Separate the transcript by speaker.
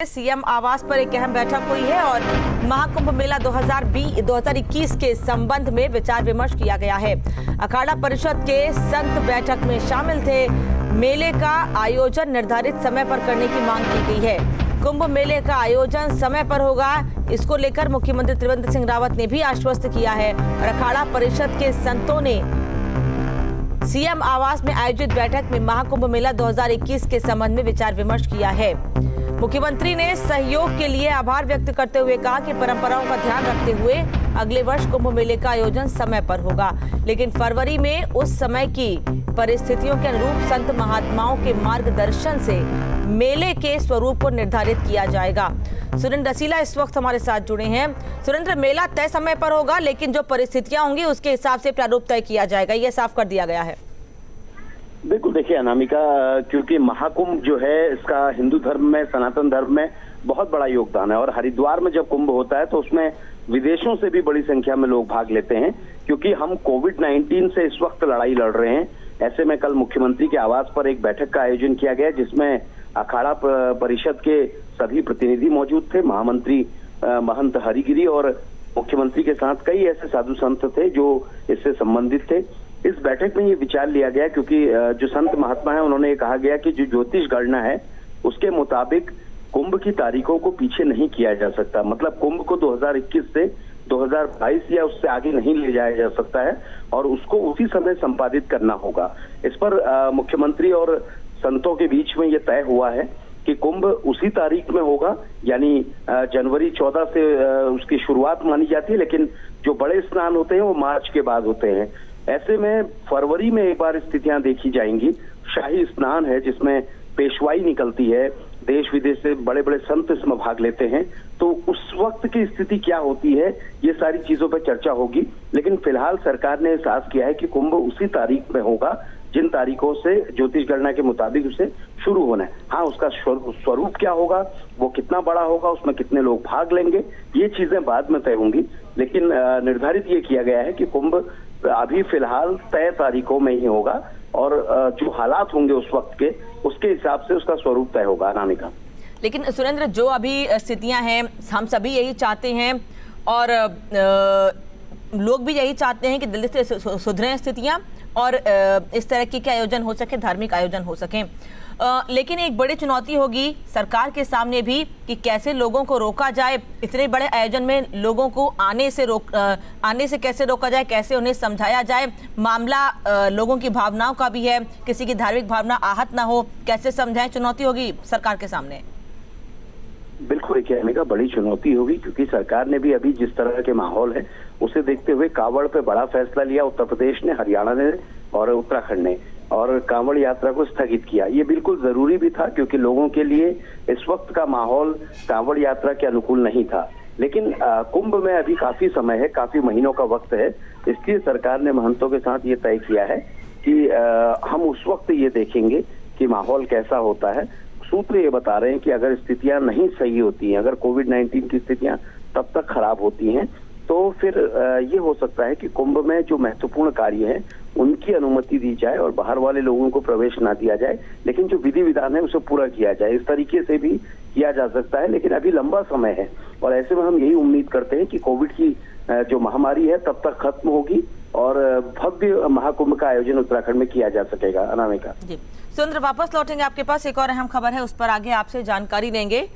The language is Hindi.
Speaker 1: सीएम आवास पर एक अहम बैठक हुई है और महाकुंभ मेला 2021 के संबंध में विचार विमर्श किया गया है। अखाड़ा परिषद के संत बैठक में शामिल थे। मेले का आयोजन निर्धारित समय पर करने की मांग की गई है। कुंभ मेले का आयोजन समय पर होगा, इसको लेकर मुख्यमंत्री त्रिवेंद्र सिंह रावत ने भी आश्वस्त किया है। और अखाड़ा परिषद के संतों ने सीएम आवास में आयोजित बैठक में महाकुंभ मेला 2021 के संबंध में विचार विमर्श किया है। मुख्यमंत्री ने सहयोग के लिए आभार व्यक्त करते हुए कहा कि परंपराओं का ध्यान रखते हुए अगले वर्ष कुंभ मेले का आयोजन समय पर होगा, लेकिन फरवरी में उस समय की परिस्थितियों के अनुरूप संत महात्माओं के मार्गदर्शन से मेले के स्वरूप को निर्धारित किया जाएगा। सुरेंद्र रसीला इस वक्त हमारे साथ जुड़े हैं। सुरेंद्र, मेला तय समय पर होगा, लेकिन जो परिस्थितियां होंगी उसके हिसाब से प्रारूप तय किया जाएगा, ये साफ कर दिया गया है।
Speaker 2: बिल्कुल, देखिए अनामिका, क्योंकि महाकुंभ जो है इसका हिंदू धर्म में, सनातन धर्म में बहुत बड़ा योगदान है और हरिद्वार में जब कुंभ होता है तो उसमें विदेशों से भी बड़ी संख्या में लोग भाग लेते हैं, क्योंकि हम कोविड-19 से इस वक्त लड़ाई लड़ रहे हैं। ऐसे में कल मुख्यमंत्री के आवास पर एक बैठक का आयोजन किया गया जिसमें अखाड़ा परिषद के सभी प्रतिनिधि मौजूद थे। महामंत्री महंत हरिगिरी और मुख्यमंत्री के साथ कई ऐसे साधु संत थे जो इससे संबंधित थे। इस बैठक में ये विचार लिया गया क्योंकि जो संत महात्मा है उन्होंने ये कहा गया कि जो ज्योतिष गणना है उसके मुताबिक कुंभ की तारीखों को पीछे नहीं किया जा सकता। मतलब कुंभ को 2021 से 2022 या उससे आगे नहीं ले जाया जा सकता है और उसको उसी समय संपादित करना होगा। इस पर मुख्यमंत्री और संतों के बीच में ये तय हुआ है कि कुंभ उसी तारीख में होगा, यानी जनवरी 14 से उसकी शुरुआत मानी जाती है, लेकिन जो बड़े स्नान होते हैं वो मार्च के बाद होते हैं। ऐसे में फरवरी में एक बार स्थितियां देखी जाएंगी। शाही स्नान है जिसमें पेशवाई निकलती है, देश विदेश से बड़े बड़े संत इसमें भाग लेते हैं, तो उस वक्त की स्थिति क्या होती है ये सारी चीजों पर चर्चा होगी। लेकिन फिलहाल सरकार ने एहसास किया है कि कुंभ उसी तारीख में होगा जिन तारीखों से ज्योतिष गणना के मुताबिक उसे शुरू होना है। हाँ, उसका स्वरूप क्या होगा, वो कितना बड़ा होगा, उसमें कितने लोग भाग लेंगे, ये चीजें बाद में तय होंगी। लेकिन निर्धारित ये किया गया है कि कुंभ अभी फिलहाल तय तारीखों में ही होगा और जो हालात होंगे उस वक्त के, उसके हिसाब से उसका स्वरूप तय होगा। अनामिका,
Speaker 1: लेकिन सुरेंद्र, जो अभी स्थितियां हैं हम सभी यही चाहते हैं और लोग भी यही चाहते हैं कि जल्दी से सुधरें स्थितियां और इस तरह के आयोजन हो सके, धार्मिक आयोजन हो सकें। लेकिन एक बड़ी चुनौती होगी सरकार के सामने भी कि कैसे लोगों को रोका जाए। इतने बड़े आयोजन में लोगों को आने से कैसे रोका जाए, कैसे उन्हें समझाया जाए। मामला लोगों की भावनाओं का भी है, किसी की धार्मिक भावना आहत ना हो, कैसे समझाएं, चुनौती होगी सरकार के सामने।
Speaker 2: बिल्कुल, देखिए अमेरिका, बड़ी चुनौती होगी क्योंकि सरकार ने भी अभी जिस तरह के माहौल है उसे देखते हुए कांवड़ पे बड़ा फैसला लिया। उत्तर प्रदेश ने, हरियाणा ने और उत्तराखंड ने, और कांवड़ यात्रा को स्थगित किया। ये बिल्कुल जरूरी भी था क्योंकि लोगों के लिए इस वक्त का माहौल कांवड़ यात्रा के अनुकूल नहीं था। लेकिन कुंभ में अभी काफी समय है, काफी महीनों का वक्त है, इसलिए सरकार ने महंतों के साथ ये तय किया है कि हम उस वक्त ये देखेंगे कि माहौल कैसा होता है। सूत्र ये बता रहे हैं कि अगर स्थितियां नहीं सही होती हैं, अगर कोविड-19 की स्थितियां तब तक खराब होती हैं, तो फिर ये हो सकता है कि कुंभ में जो महत्वपूर्ण कार्य हैं उनकी अनुमति दी जाए और बाहर वाले लोगों को प्रवेश ना दिया जाए, लेकिन जो विधि विधान है उसे पूरा किया जाए। इस तरीके से भी किया जा सकता है, लेकिन अभी लंबा समय है और ऐसे में हम यही उम्मीद करते हैं कि कोविड की जो महामारी है तब तक खत्म होगी और भव्य महाकुंभ का आयोजन उत्तराखंड में किया जा सकेगा। अनामिका जी,
Speaker 1: सुरेंद्र, वापस लौटेंगे आपके पास, एक और अहम खबर है उस पर आगे आपसे जानकारी लेंगे।